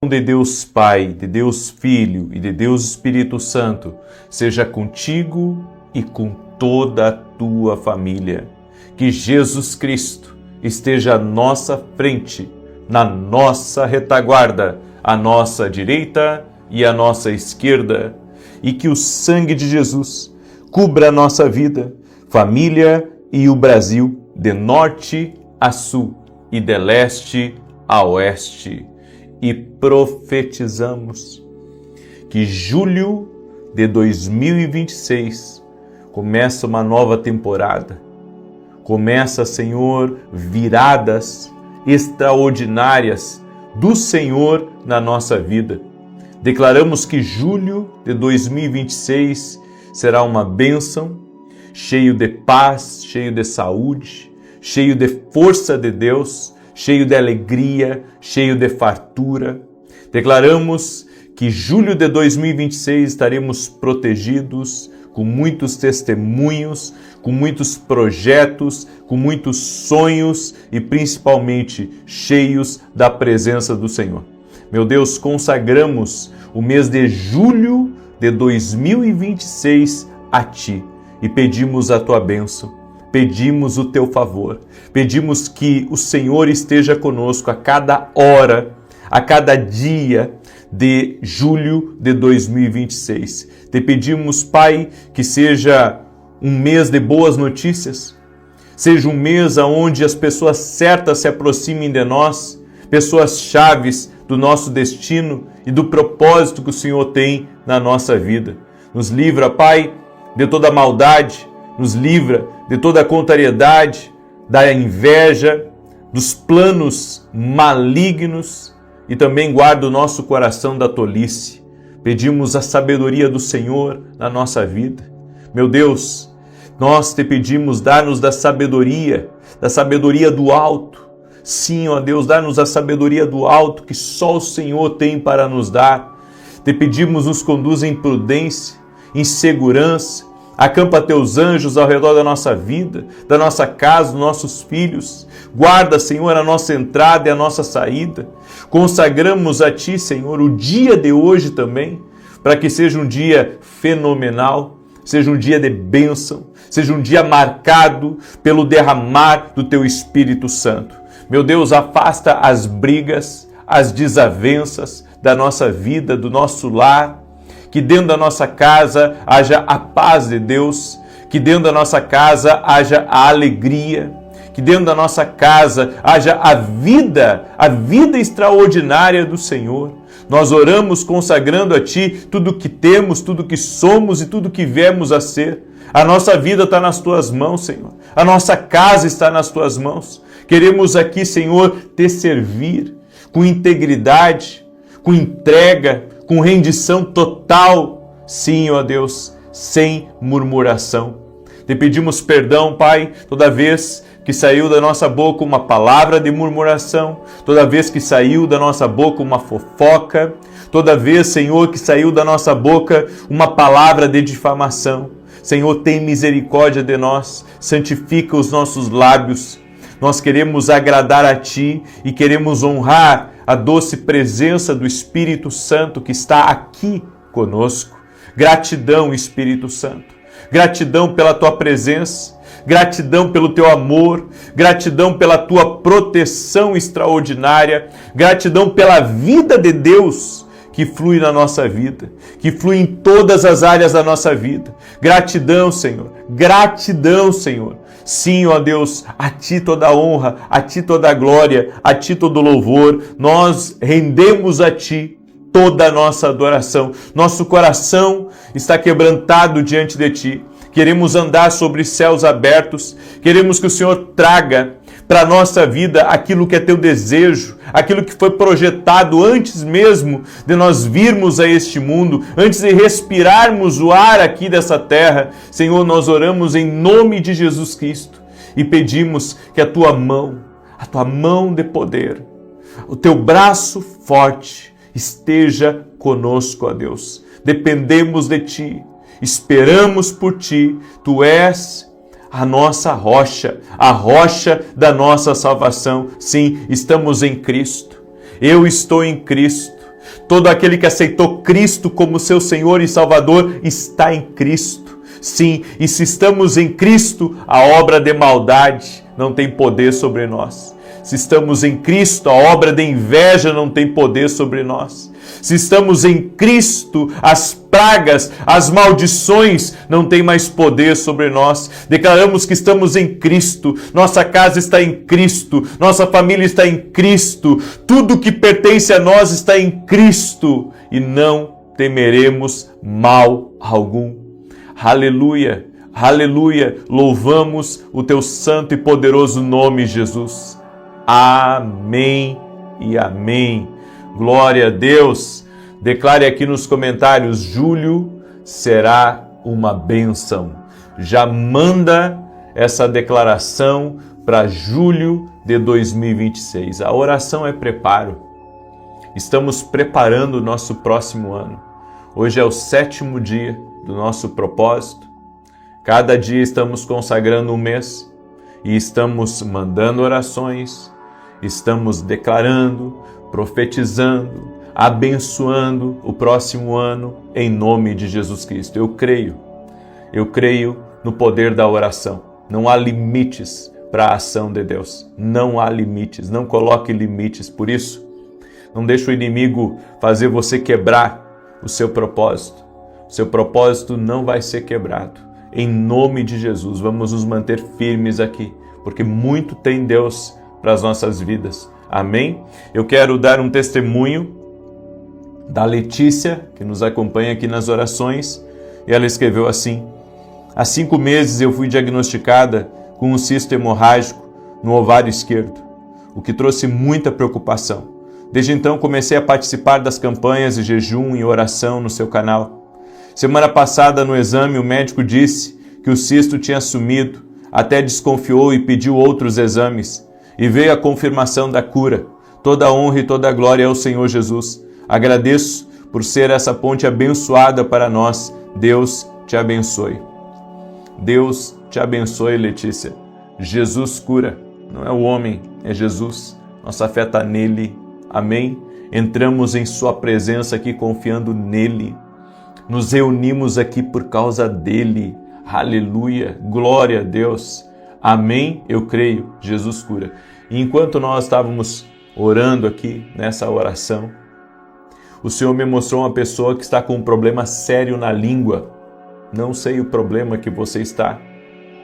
De Deus Pai, de Deus Filho e de Deus Espírito Santo, seja contigo e com toda a tua família. Que Jesus Cristo esteja à nossa frente, na nossa retaguarda, à nossa direita e à nossa esquerda, e que o sangue de Jesus cubra a nossa vida, família e o Brasil, de norte a sul e de leste a oeste. E profetizamos que julho de 2026 começa uma nova temporada. Começa, Senhor, viradas extraordinárias do Senhor na nossa vida. Declaramos que julho de 2026 será uma bênção, cheio de paz, cheio de saúde, cheio de força de Deus, cheio de alegria, cheio de fartura. Declaramos que julho de 2026 estaremos protegidos, com muitos testemunhos, com muitos projetos, com muitos sonhos e principalmente cheios da presença do Senhor. Meu Deus, consagramos o mês de julho de 2026 a Ti e pedimos a Tua bênção. Pedimos o Teu favor, pedimos que o Senhor esteja conosco a cada hora, a cada dia de julho de 2026. Te pedimos, Pai, que seja um mês de boas notícias, seja um mês onde as pessoas certas se aproximem de nós, pessoas chaves do nosso destino e do propósito que o Senhor tem na nossa vida. Nos livra, Pai, de toda maldade, nos livra de toda a contrariedade, da inveja, dos planos malignos e também guarda o nosso coração da tolice. Pedimos a sabedoria do Senhor na nossa vida. Meu Deus, nós te pedimos, dá-nos da sabedoria do alto. Sim, ó Deus, dá-nos a sabedoria do alto que só o Senhor tem para nos dar. Te pedimos, nos conduz em prudência, em segurança. Acampa teus anjos ao redor da nossa vida, da nossa casa, dos nossos filhos. Guarda, Senhor, a nossa entrada e a nossa saída. Consagramos a Ti, Senhor, o dia de hoje também, para que seja um dia fenomenal, seja um dia de bênção, seja um dia marcado pelo derramar do Teu Espírito Santo. Meu Deus, afasta as brigas, as desavenças da nossa vida, do nosso lar. Que dentro da nossa casa haja a paz de Deus, que dentro da nossa casa haja a alegria, que dentro da nossa casa haja a vida extraordinária do Senhor. Nós oramos consagrando a Ti tudo o que temos, tudo o que somos e tudo o que viemos a ser. A nossa vida está nas Tuas mãos, Senhor. A nossa casa está nas Tuas mãos. Queremos aqui, Senhor, Te servir com integridade, com entrega, com rendição total, sim, ó Deus, sem murmuração. Te pedimos perdão, Pai, toda vez que saiu da nossa boca uma palavra de murmuração, toda vez que saiu da nossa boca uma fofoca, toda vez, Senhor, que saiu da nossa boca uma palavra de difamação. Senhor, tem misericórdia de nós, santifica os nossos lábios. Nós queremos agradar a Ti e queremos honrar a doce presença do Espírito Santo que está aqui conosco. Gratidão, Espírito Santo. Gratidão pela Tua presença. Gratidão pelo Teu amor. Gratidão pela Tua proteção extraordinária. Gratidão pela vida de Deus que flui na nossa vida, que flui em todas as áreas da nossa vida. Gratidão, Senhor. Gratidão, Senhor. Sim, ó Deus, a Ti toda a honra, a Ti toda a glória, a Ti todo o louvor. Nós rendemos a Ti toda a nossa adoração. Nosso coração está quebrantado diante de Ti. Queremos andar sobre céus abertos. Queremos que o Senhor traga para a nossa vida aquilo que é Teu desejo, aquilo que foi projetado antes mesmo de nós virmos a este mundo, antes de respirarmos o ar aqui dessa terra. Senhor, nós oramos em nome de Jesus Cristo e pedimos que a Tua mão de poder, o Teu braço forte esteja conosco, ó Deus. Dependemos de Ti, esperamos por Ti, Tu és a nossa rocha, a rocha da nossa salvação. Sim, estamos em Cristo. Eu estou em Cristo. Todo aquele que aceitou Cristo como seu Senhor e Salvador está em Cristo. Sim, e se estamos em Cristo, a obra de maldade não tem poder sobre nós. Se estamos em Cristo, a obra de inveja não tem poder sobre nós. Se estamos em Cristo, as pragas, as maldições não têm mais poder sobre nós. Declaramos que estamos em Cristo, nossa casa está em Cristo, nossa família está em Cristo, tudo que pertence a nós está em Cristo e não temeremos mal algum. Aleluia, aleluia, louvamos o teu santo e poderoso nome, Jesus. Amém e amém. Glória a Deus. Declare aqui nos comentários: julho será uma bênção. Já manda essa declaração para julho de 2026. A oração é preparo. Estamos preparando o nosso próximo ano. Hoje é o 7º dia do nosso propósito. Cada dia estamos consagrando um mês e estamos mandando orações, estamos declarando, profetizando, abençoando o próximo ano em nome de Jesus Cristo. Eu creio no poder da oração. Não há limites para a ação de Deus. Não há limites, não coloque limites. Por isso, não deixe o inimigo fazer você quebrar o seu propósito. O seu propósito não vai ser quebrado. Em nome de Jesus, vamos nos manter firmes aqui, porque muito tem Deus para as nossas vidas. Amém? Eu quero dar um testemunho da Letícia, que nos acompanha aqui nas orações, e ela escreveu assim: há 5 meses eu fui diagnosticada com um cisto hemorrágico no ovário esquerdo, o que trouxe muita preocupação. Desde então comecei a participar das campanhas de jejum e oração no seu canal. Semana passada, no exame, o médico disse que o cisto tinha sumido, até desconfiou e pediu outros exames, e veio a confirmação da cura. Toda a honra e toda a glória ao Senhor Jesus. Agradeço por ser essa ponte abençoada para nós. Deus te abençoe. Deus te abençoe, Letícia. Jesus cura, não é o homem, é Jesus. Nossa fé está nele. Amém? Entramos em sua presença aqui confiando nele. Nos reunimos aqui por causa dele. Aleluia, glória a Deus. Amém? Eu creio, Jesus cura. E enquanto nós estávamos orando aqui nessa oração, o Senhor me mostrou uma pessoa que está com um problema sério na língua. Não sei o problema que você está,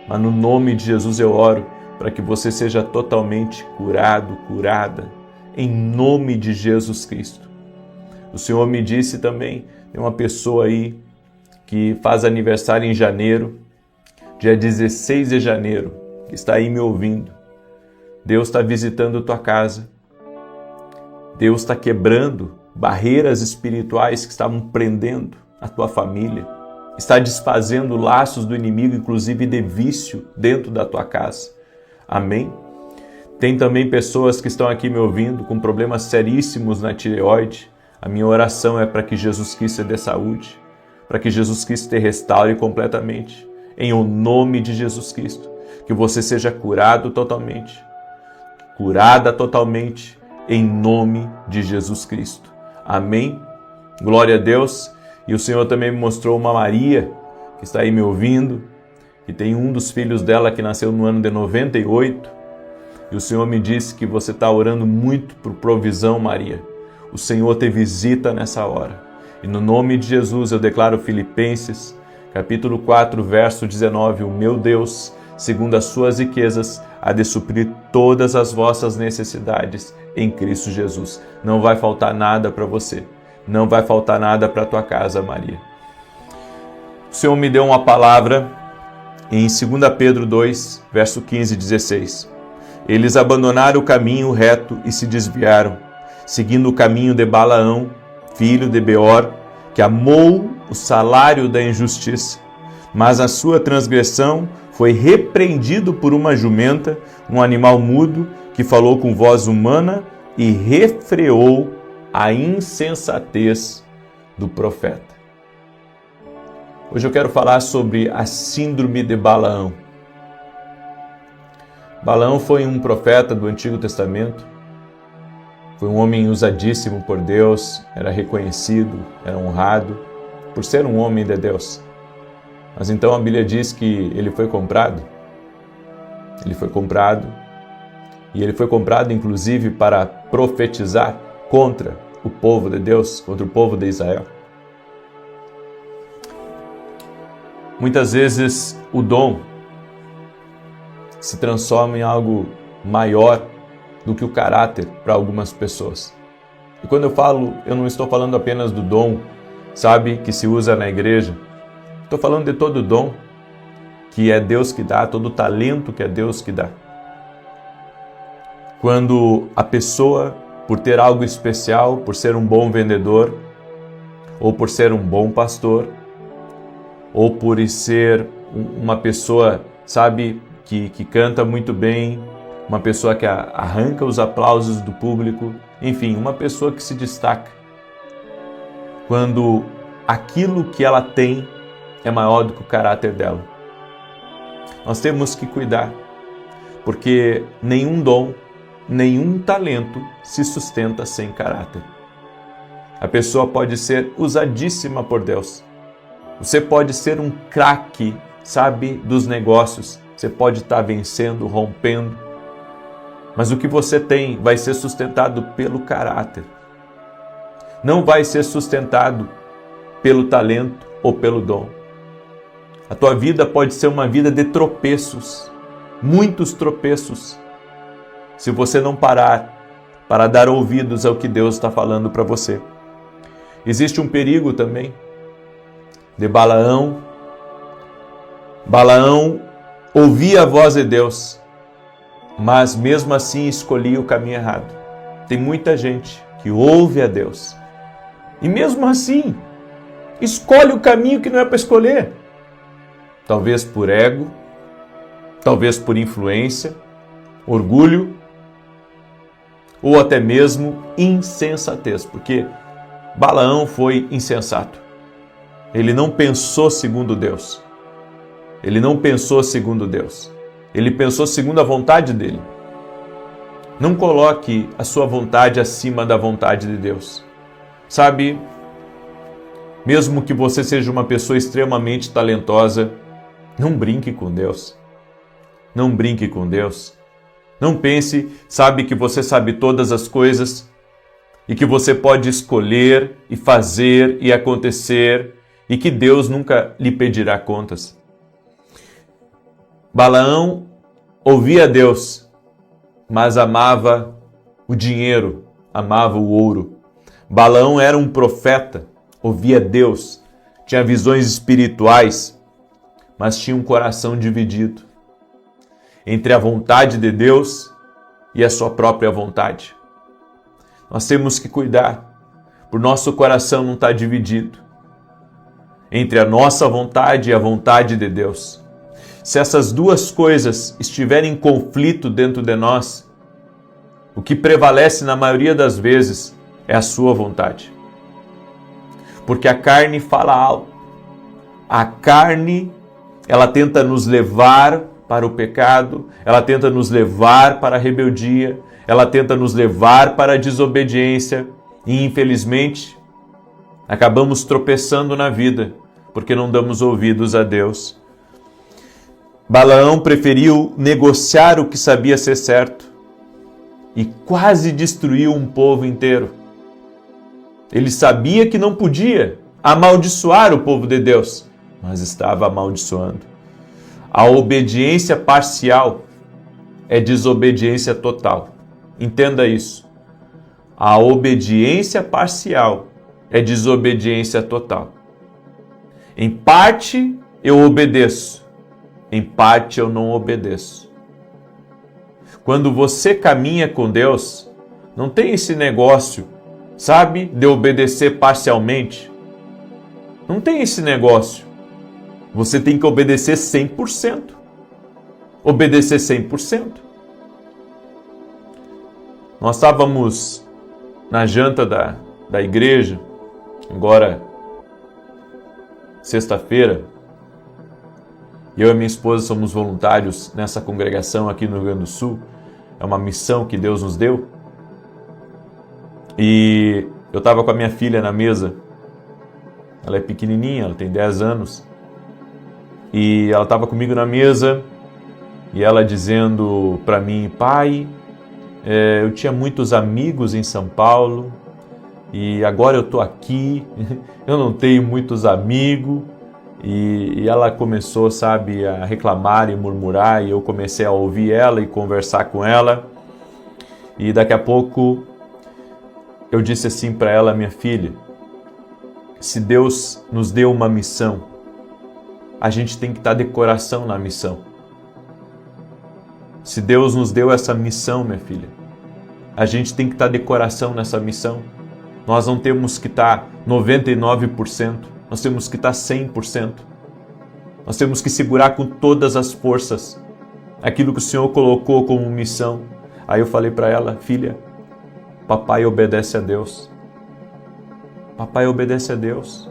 mas no nome de Jesus eu oro para que você seja totalmente curado, curada, em nome de Jesus Cristo. O Senhor me disse também, tem uma pessoa aí que faz aniversário em janeiro, dia 16 de janeiro, que está aí me ouvindo. Deus está visitando tua casa. Deus está quebrando barreiras espirituais que estavam prendendo a tua família. Está desfazendo laços do inimigo, inclusive de vício, dentro da tua casa. Amém? Tem também pessoas que estão aqui me ouvindo com problemas seríssimos na tireoide. A minha oração é para que Jesus Cristo te dê saúde, para que Jesus Cristo te restaure completamente. Em o nome de Jesus Cristo, que você seja curado totalmente, curada totalmente, em nome de Jesus Cristo. Amém? Glória a Deus. E o Senhor também me mostrou uma Maria, que está aí me ouvindo, que tem um dos filhos dela que nasceu no ano de 98. E o Senhor me disse que você está orando muito por provisão, Maria. O Senhor te visita nessa hora. E no nome de Jesus eu declaro Filipenses, capítulo 4, verso 19. O meu Deus, segundo as suas riquezas, há de suprir todas as vossas necessidades em Cristo Jesus. Não vai faltar nada para você. Não vai faltar nada para a tua casa, Maria. O Senhor me deu uma palavra em 2 Pedro 2, verso 15 e 16. Eles abandonaram o caminho reto e se desviaram, seguindo o caminho de Balaão, filho de Beor, que amou o salário da injustiça, mas a sua transgressão foi repreendido por uma jumenta, um animal mudo, que falou com voz humana e refreou a insensatez do profeta. Hoje eu quero falar sobre a síndrome de Balaão. Balaão foi um profeta do Antigo Testamento Foi um homem usadíssimo por Deus, era reconhecido, era honrado por ser um homem de Deus. Mas então a Bíblia diz que ele foi comprado. Ele foi comprado, e ele foi comprado inclusive para profetizar contra o povo de Deus, contra o povo de Israel. Muitas vezes o dom se transforma em algo maior do que o caráter para algumas pessoas. E quando eu falo, eu não estou falando apenas do dom, sabe, que se usa na igreja. Estou falando de todo dom que é Deus que dá, todo talento que é Deus que dá. Quando a pessoa, por ter algo especial, por ser um bom vendedor, ou por ser um bom pastor, ou por ser uma pessoa, sabe, que canta muito bem, uma pessoa que arranca os aplausos do público, enfim, uma pessoa que se destaca. Quando aquilo que ela tem é maior do que o caráter dela. Nós temos que cuidar, porque nenhum dom, nenhum talento se sustenta sem caráter. A pessoa pode ser usadíssima por Deus. Você pode ser um craque, sabe, dos negócios. Você pode estar vencendo, rompendo. Mas o que você tem vai ser sustentado pelo caráter. Não vai ser sustentado pelo talento ou pelo dom. A tua vida pode ser uma vida de tropeços, muitos tropeços, se você não parar para dar ouvidos ao que Deus está falando para você. Existe um perigo também de Balaão. Balaão ouvia a voz de Deus, mas mesmo assim escolhia o caminho errado. Tem muita gente que ouve a Deus e mesmo assim escolhe o caminho que não é para escolher. Talvez por ego, talvez por influência, orgulho ou até mesmo insensatez, porque Balaão foi insensato. Ele não pensou segundo Deus. Ele não pensou segundo Deus. Ele pensou segundo a vontade dele. Não coloque a sua vontade acima da vontade de Deus. Sabe, mesmo que você seja uma pessoa extremamente talentosa, não brinque com Deus. Não brinque com Deus. Não pense, sabe, que você sabe todas as coisas e que você pode escolher e fazer e acontecer e que Deus nunca lhe pedirá contas. Balaão ouvia Deus, mas amava o dinheiro, amava o ouro. Balaão era um profeta, ouvia Deus, tinha visões espirituais, mas tinha um coração dividido entre a vontade de Deus e a sua própria vontade. Nós temos que cuidar, por nosso coração não estar dividido entre a nossa vontade e a vontade de Deus. Se essas duas coisas estiverem em conflito dentro de nós, o que prevalece na maioria das vezes é a sua vontade. Porque a carne fala alto. A carne, ela tenta nos levar para o pecado, ela tenta nos levar para a rebeldia, ela tenta nos levar para a desobediência e, infelizmente, acabamos tropeçando na vida porque não damos ouvidos a Deus. Balaão preferiu negociar o que sabia ser certo e quase destruiu um povo inteiro. Ele sabia que não podia amaldiçoar o povo de Deus, mas estava amaldiçoando. A obediência parcial é desobediência total. Entenda isso. A obediência parcial é desobediência total. Em parte eu obedeço, em parte eu não obedeço. Quando você caminha com Deus, não tem esse negócio, sabe, de obedecer parcialmente. Não tem esse negócio. Você tem que obedecer 100%. Obedecer 100%. Nós estávamos na janta da igreja, agora sexta-feira, eu e minha esposa somos voluntários nessa congregação aqui no Rio Grande do Sul. É uma missão que Deus nos deu. E eu estava com a minha filha na mesa. Ela é pequenininha, ela tem 10 anos. E ela estava comigo na mesa e ela dizendo para mim: pai, eu tinha muitos amigos em São Paulo e agora eu estou aqui, eu não tenho muitos amigos. E ela começou, sabe, a reclamar e murmurar, e eu comecei a ouvir ela e conversar com ela. E daqui a pouco eu disse assim para ela: minha filha, se Deus nos deu uma missão, a gente tem que estar de coração na missão. Se Deus nos deu essa missão, minha filha, a gente tem que estar de coração nessa missão. Nós não temos que estar 99%, nós temos que estar 100%. Nós temos que segurar com todas as forças aquilo que o Senhor colocou como missão. Aí eu falei para ela: filha, papai obedece a Deus. Papai obedece a Deus.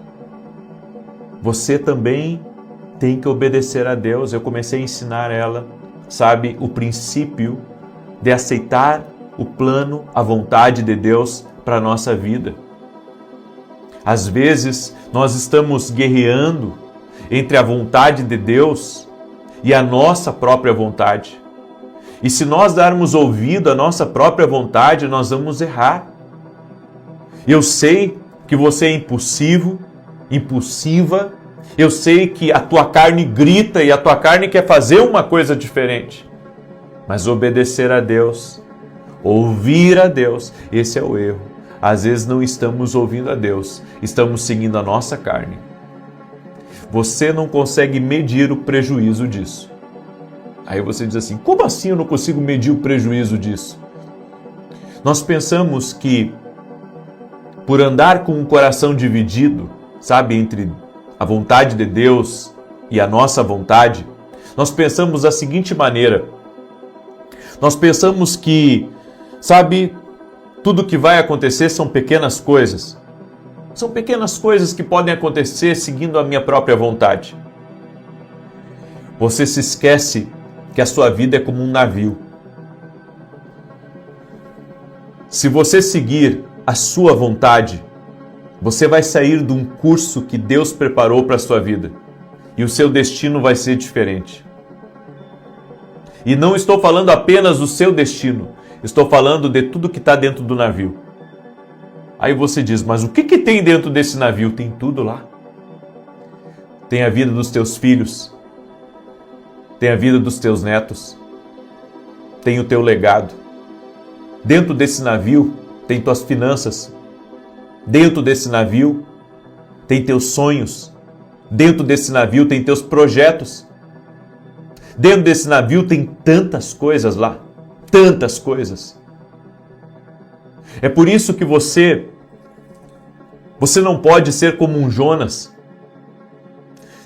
Você também tem que obedecer a Deus. Eu comecei a ensinar ela, sabe, o princípio de aceitar o plano, a vontade de Deus para a nossa vida. Às vezes, nós estamos guerreando entre a vontade de Deus e a nossa própria vontade. E se nós darmos ouvido à nossa própria vontade, nós vamos errar. Eu sei que você é impulsivo, impulsiva. Eu sei que a tua carne grita e a tua carne quer fazer uma coisa diferente. Mas obedecer a Deus, ouvir a Deus, esse é o erro. Às vezes não estamos ouvindo a Deus, estamos seguindo a nossa carne. Você não consegue medir o prejuízo disso. Aí você diz assim: como assim eu não consigo medir o prejuízo disso? Nós pensamos que por andar com o coração dividido, sabe, entre a vontade de Deus e a nossa vontade, nós pensamos da seguinte maneira: nós pensamos que, sabe, tudo que vai acontecer são pequenas coisas. São pequenas coisas que podem acontecer seguindo a minha própria vontade. Você se esquece que a sua vida é como um navio. Se você seguir a sua vontade, você vai sair de um curso que Deus preparou para a sua vida. E o seu destino vai ser diferente. E não estou falando apenas do seu destino. Estou falando de tudo que está dentro do navio. Aí você diz: mas o que tem dentro desse navio? Tem tudo lá. Tem a vida dos teus filhos. Tem a vida dos teus netos. Tem o teu legado. Dentro desse navio tem tuas finanças. Dentro desse navio tem teus sonhos. Dentro desse navio tem teus projetos. Dentro desse navio tem tantas coisas lá. Tantas coisas. É por isso que você não pode ser como um Jonas.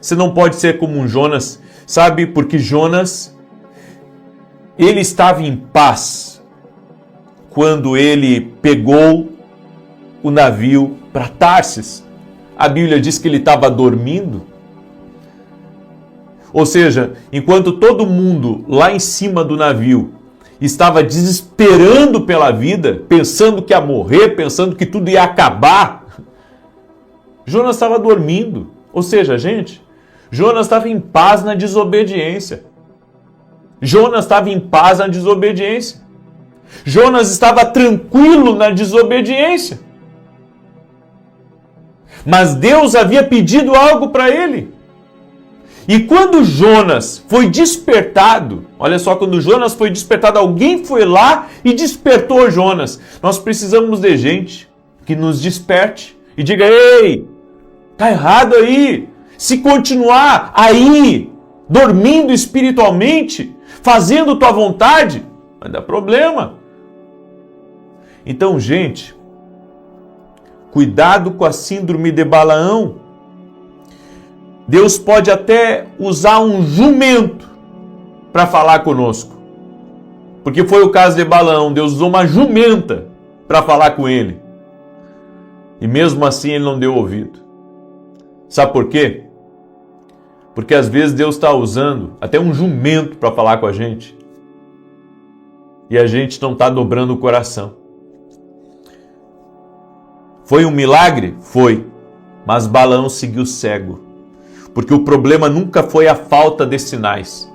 Você não pode ser como um Jonas, sabe? Porque Jonas, ele estava em paz quando ele pegou o navio para Tarsis. A Bíblia diz que ele estava dormindo. Ou seja, enquanto todo mundo lá em cima do navio estava desesperando pela vida, pensando que ia morrer, pensando que tudo ia acabar, Jonas estava dormindo. Ou seja, gente, Jonas estava em paz na desobediência. Jonas estava em paz na desobediência. Jonas estava tranquilo na desobediência. Mas Deus havia pedido algo para ele. E quando Jonas foi despertado, olha só, quando Jonas foi despertado, alguém foi lá e despertou Jonas. Nós precisamos de gente que nos desperte e diga: ei, tá errado aí. Se continuar aí, dormindo espiritualmente, fazendo tua vontade, vai dar problema. Então, gente, cuidado com a síndrome de Balaão. Deus pode até usar um jumento para falar conosco. Porque foi o caso de Balaão. Deus usou uma jumenta para falar com ele. E mesmo assim ele não deu ouvido. Sabe por quê? Porque às vezes Deus está usando até um jumento para falar com a gente. E a gente não está dobrando o coração. Foi um milagre? Foi. Mas Balaão seguiu cego. Porque o problema nunca foi a falta de sinais.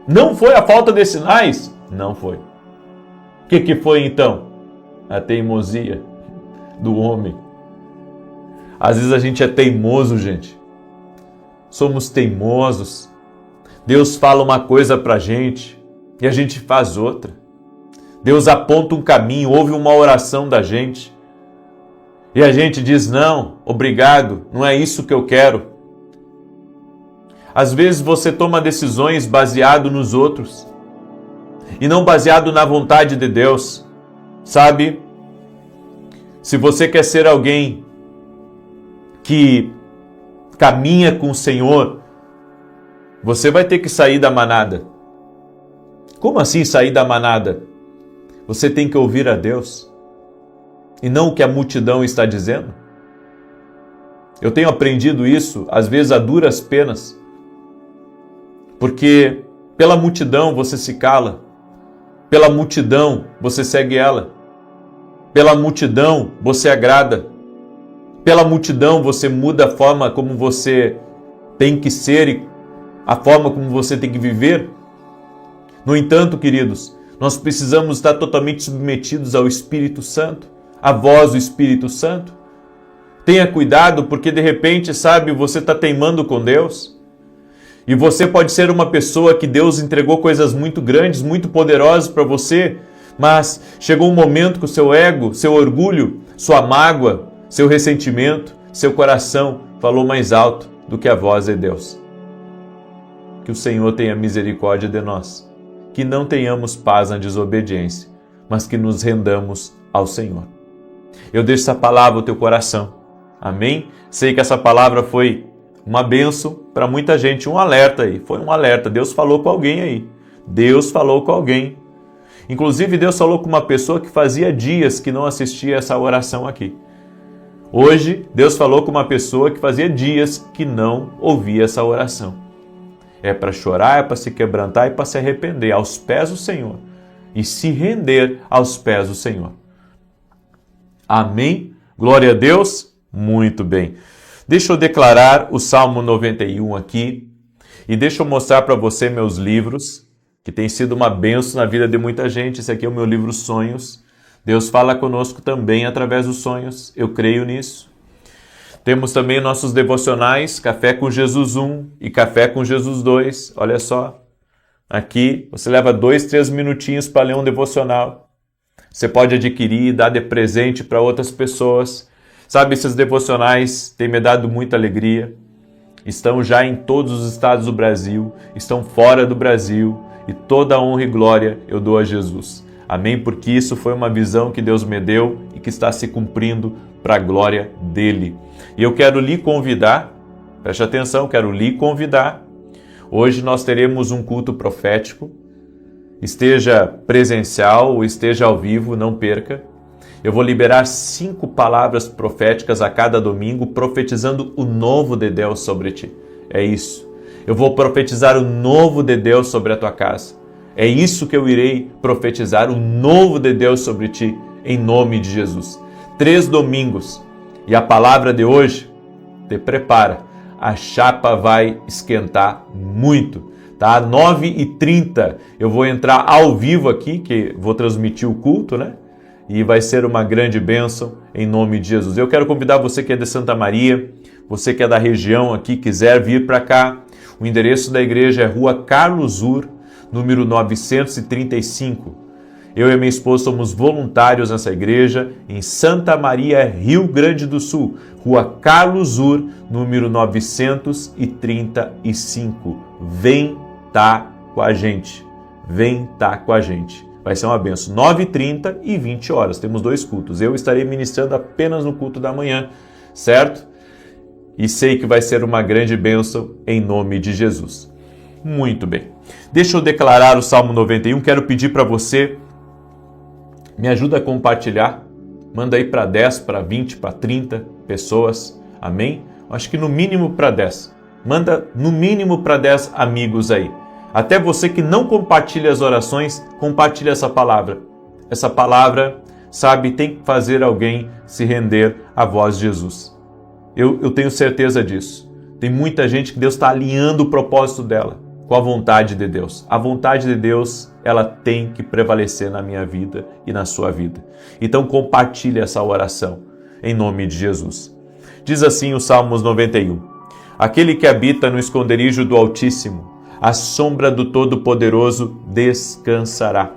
Não foi a falta de sinais? Não foi. O que foi então? A teimosia do homem. Às vezes a gente é teimoso, gente. Somos teimosos. Deus fala uma coisa pra gente e a gente faz outra. Deus aponta um caminho, ouve uma oração da gente. E a gente diz, não, obrigado, não é isso que eu quero. Às vezes você toma decisões baseado nos outros e não baseado na vontade de Deus. Sabe? Se você quer ser alguém que caminha com o Senhor, você vai ter que sair da manada. Como assim sair da manada? Você tem que ouvir a Deus e não o que a multidão está dizendo. Eu tenho aprendido isso, às vezes a duras penas, porque pela multidão você se cala, pela multidão você segue ela, pela multidão você agrada, pela multidão você muda a forma como você tem que ser e a forma como você tem que viver. No entanto, queridos, nós precisamos estar totalmente submetidos ao Espírito Santo, à voz do Espírito Santo. Tenha cuidado, porque de repente, sabe, você está teimando com Deus. E você pode ser uma pessoa que Deus entregou coisas muito grandes, muito poderosas para você, mas chegou um momento que o seu ego, seu orgulho, sua mágoa, seu ressentimento, seu coração falou mais alto do que a voz de Deus. Que o Senhor tenha misericórdia de nós, que não tenhamos paz na desobediência, mas que nos rendamos ao Senhor. Eu deixo essa palavra ao teu coração. Amém? Sei que essa palavra foi uma bênção para muita gente, um alerta aí. Foi um alerta. Deus falou com alguém aí. Deus falou com alguém. Inclusive, Deus falou com uma pessoa que fazia dias que não assistia essa oração aqui. Hoje, Deus falou com uma pessoa que fazia dias que não ouvia essa oração. É para chorar, é para se quebrantar e para se arrepender aos pés do Senhor e se render aos pés do Senhor. Amém? Glória a Deus? Muito bem. Deixa eu declarar o Salmo 91 aqui e deixa eu mostrar para você meus livros, que tem sido uma bênção na vida de muita gente. Esse aqui é o meu livro Sonhos. Deus fala conosco também através dos sonhos, eu creio nisso. Temos também nossos devocionais, Café com Jesus 1 e Café com Jesus 2. Olha só, aqui você leva 2, 3 minutinhos para ler um devocional. Você pode adquirir e dar de presente para outras pessoas. Sabe, esses devocionais têm me dado muita alegria. Estão já em todos os estados do Brasil, estão fora do Brasil e toda a honra e glória eu dou a Jesus. Amém? Porque isso foi uma visão que Deus me deu e que está se cumprindo para a glória dele. E eu quero lhe convidar, preste atenção, quero lhe convidar. Hoje nós teremos um culto profético. Esteja presencial ou esteja ao vivo, não perca. Eu vou liberar 5 palavras proféticas a cada domingo, profetizando o novo de Deus sobre ti. É isso. Eu vou profetizar o novo de Deus sobre a tua casa. É isso que eu irei profetizar, o novo de Deus sobre ti, em nome de Jesus. 3 domingos. E a palavra de hoje, te prepara. A chapa vai esquentar muito. Tá? 9h30 eu vou entrar ao vivo aqui, que vou transmitir o culto, né? E vai ser uma grande bênção em nome de Jesus. Eu quero convidar você que é de Santa Maria, você que é da região aqui, quiser vir para cá. O endereço da igreja é Rua Carlos Ur, número 935. Eu e minha esposa somos voluntários nessa igreja em Santa Maria, Rio Grande do Sul. Rua Carlos Ur, número 935. Vem tá com a gente. Vem tá com a gente. Vai ser uma bênção. 9h30 e 20 horas. Temos 2 cultos. Eu estarei ministrando apenas no culto da manhã, certo? E sei que vai ser uma grande bênção em nome de Jesus. Muito bem. Deixa eu declarar o Salmo 91. Quero pedir para você, me ajuda a compartilhar. Manda aí para 10, para 20, para 30 pessoas. Amém? Acho que no mínimo para 10. Manda no mínimo para 10 amigos aí. Até você que não compartilha as orações, compartilha essa palavra. Essa palavra sabe, tem que fazer alguém se render à voz de Jesus. Eu tenho certeza disso. Tem muita gente que Deus está alinhando o propósito dela com a vontade de Deus. A vontade de Deus, ela tem que prevalecer na minha vida e na sua vida. Então compartilhe essa oração em nome de Jesus. Diz assim o Salmos 91. Aquele que habita no esconderijo do Altíssimo, à sombra do Todo-Poderoso descansará.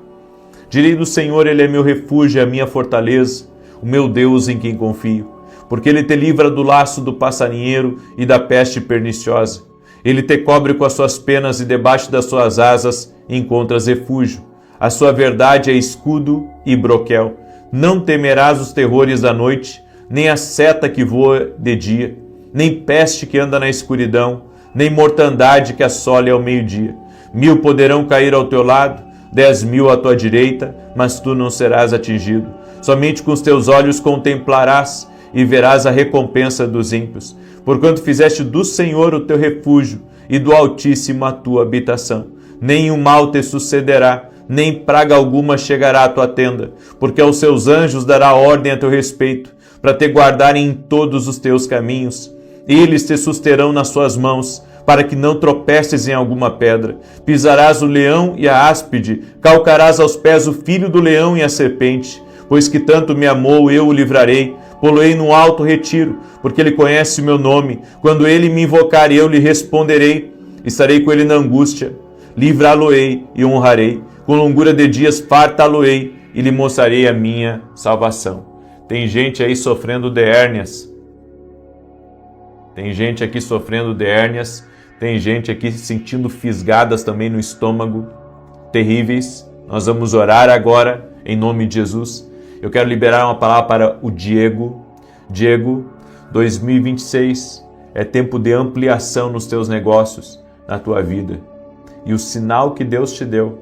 Direi do Senhor, Ele é meu refúgio, a minha fortaleza, o meu Deus em quem confio. Porque Ele te livra do laço do passarinheiro e da peste perniciosa. Ele te cobre com as suas penas e debaixo das suas asas encontras refúgio. A sua verdade é escudo e broquel. Não temerás os terrores da noite, nem a seta que voa de dia, nem peste que anda na escuridão, nem mortandade que assole ao meio-dia. 1000 poderão cair ao teu lado, 10.000 à tua direita, mas tu não serás atingido. Somente com os teus olhos contemplarás e verás a recompensa dos ímpios. Porquanto fizeste do Senhor o teu refúgio e do Altíssimo a tua habitação. Nenhum mal te sucederá, nem praga alguma chegará à tua tenda, porque aos seus anjos dará ordem a teu respeito, para te guardarem em todos os teus caminhos. Eles te susterão nas suas mãos, para que não tropeces em alguma pedra. Pisarás o leão e a áspide, calcarás aos pés o filho do leão e a serpente. Pois que tanto me amou, eu o livrarei, pô-lo-ei num alto retiro, porque ele conhece o meu nome. Quando ele me invocar, eu lhe responderei. Estarei com ele na angústia, livrá-lo-ei e honrarei. Com longura de dias fartá-lo-ei e lhe mostrarei a minha salvação. Tem gente aí sofrendo de hérnias. Tem gente aqui sofrendo de hérnias. Tem gente aqui sentindo fisgadas também no estômago, terríveis. Nós vamos orar agora em nome de Jesus. Eu quero liberar uma palavra para o Diego. Diego, 2026 é tempo de ampliação nos teus negócios, na tua vida. E o sinal que Deus te deu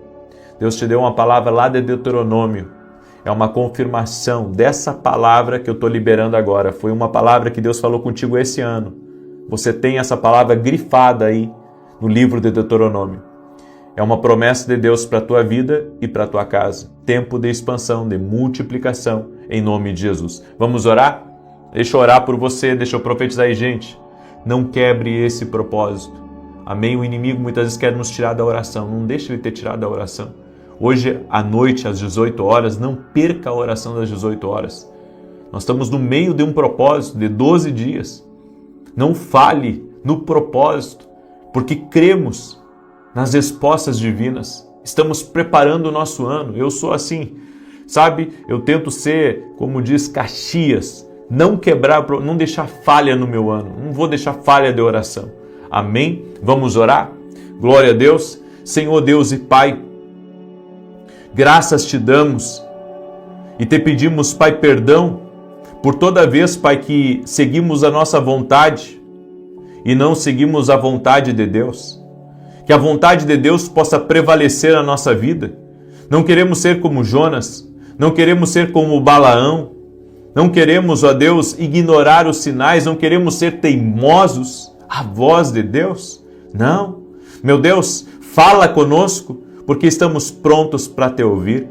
uma palavra lá de Deuteronômio. É uma confirmação dessa palavra que eu estou liberando agora. Foi uma palavra que Deus falou contigo esse ano. Você tem essa palavra grifada aí no livro de Deuteronômio. É uma promessa de Deus para a tua vida e para a tua casa. Tempo de expansão, de multiplicação, em nome de Jesus. Vamos orar? Deixa eu orar por você, deixa eu profetizar aí, gente. Não quebre esse propósito. Amém? O inimigo muitas vezes quer nos tirar da oração. Não deixe ele ter tirado da oração. Hoje à noite, às 18 horas, não perca a oração das 18 horas. Nós estamos no meio de um propósito de 12 dias. Não falhe no propósito, porque cremos nas respostas divinas. Estamos preparando o nosso ano. Eu sou assim, sabe? Eu tento ser, como diz Caxias, não quebrar, não deixar falha no meu ano. Não vou deixar falha de oração. Amém? Vamos orar? Glória a Deus. Senhor Deus e Pai, graças te damos e te pedimos, Pai, perdão por toda vez, Pai, que seguimos a nossa vontade e não seguimos a vontade de Deus. Que a vontade de Deus possa prevalecer na nossa vida. Não queremos ser como Jonas, não queremos ser como Balaão, não queremos, ó Deus, ignorar os sinais, não queremos ser teimosos à voz de Deus. Não, meu Deus, fala conosco, porque estamos prontos para te ouvir.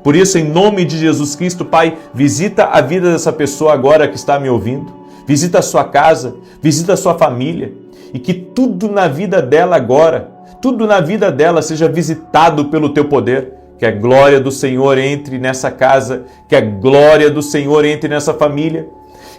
Por isso, em nome de Jesus Cristo, Pai, visita a vida dessa pessoa agora que está me ouvindo. Visita a sua casa, visita a sua família. E que tudo na vida dela agora, tudo na vida dela seja visitado pelo teu poder. Que a glória do Senhor entre nessa casa, que a glória do Senhor entre nessa família.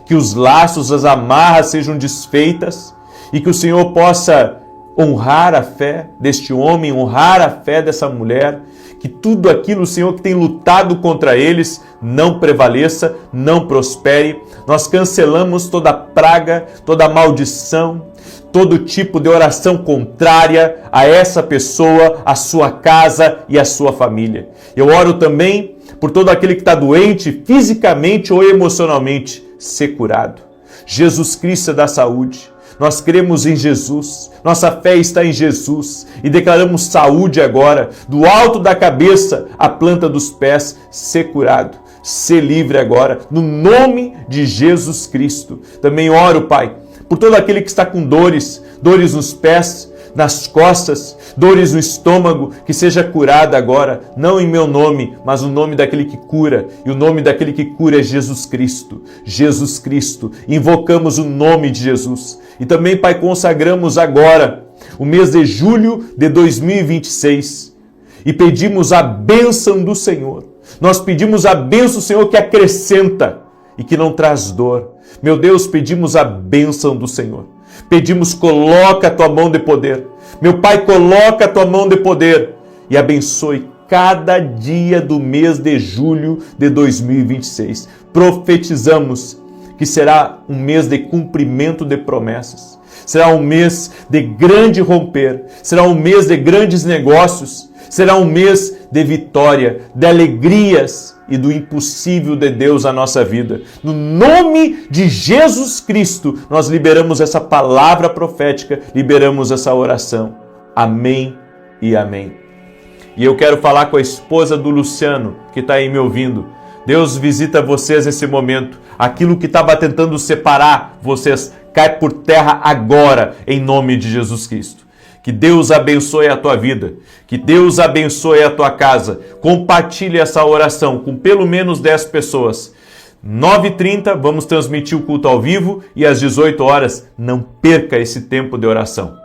Que os laços, as amarras sejam desfeitas e que o Senhor possa honrar a fé deste homem, honrar a fé dessa mulher, que tudo aquilo, Senhor, que tem lutado contra eles, não prevaleça, não prospere. Nós cancelamos toda praga, toda maldição, todo tipo de oração contrária a essa pessoa, a sua casa e a sua família. Eu oro também por todo aquele que está doente, fisicamente ou emocionalmente, ser curado. Jesus Cristo é da saúde. Nós cremos em Jesus, nossa fé está em Jesus e declaramos saúde agora, do alto da cabeça à planta dos pés, ser curado, ser livre agora, no nome de Jesus Cristo. Também oro, Pai, por todo aquele que está com dores nos pés, nas costas, dores no estômago, que seja curada agora, não em meu nome, mas o nome daquele que cura, e o nome daquele que cura é Jesus Cristo. Jesus Cristo, invocamos o nome de Jesus. E também, Pai, consagramos agora o mês de julho de 2026 e pedimos a bênção do Senhor. Nós pedimos a bênção do Senhor que acrescenta e que não traz dor. Meu Deus, pedimos a bênção do Senhor. Pedimos, coloca a tua mão de poder. Meu Pai, coloca a tua mão de poder e abençoe cada dia do mês de julho de 2026. Profetizamos que será um mês de cumprimento de promessas. Será um mês de grande romper. Será um mês de grandes negócios. Será um mês de vitória, de alegrias e do impossível de Deus na nossa vida. No nome de Jesus Cristo, nós liberamos essa palavra profética, liberamos essa oração. Amém e amém. E eu quero falar com a esposa do Luciano, que está aí me ouvindo. Deus visita vocês nesse momento. Aquilo que estava tentando separar vocês, cai por terra agora, em nome de Jesus Cristo. Que Deus abençoe a tua vida, que Deus abençoe a tua casa. Compartilhe essa oração com pelo menos 10 pessoas. 9h30, vamos transmitir o culto ao vivo e às 18 horas, não perca esse tempo de oração.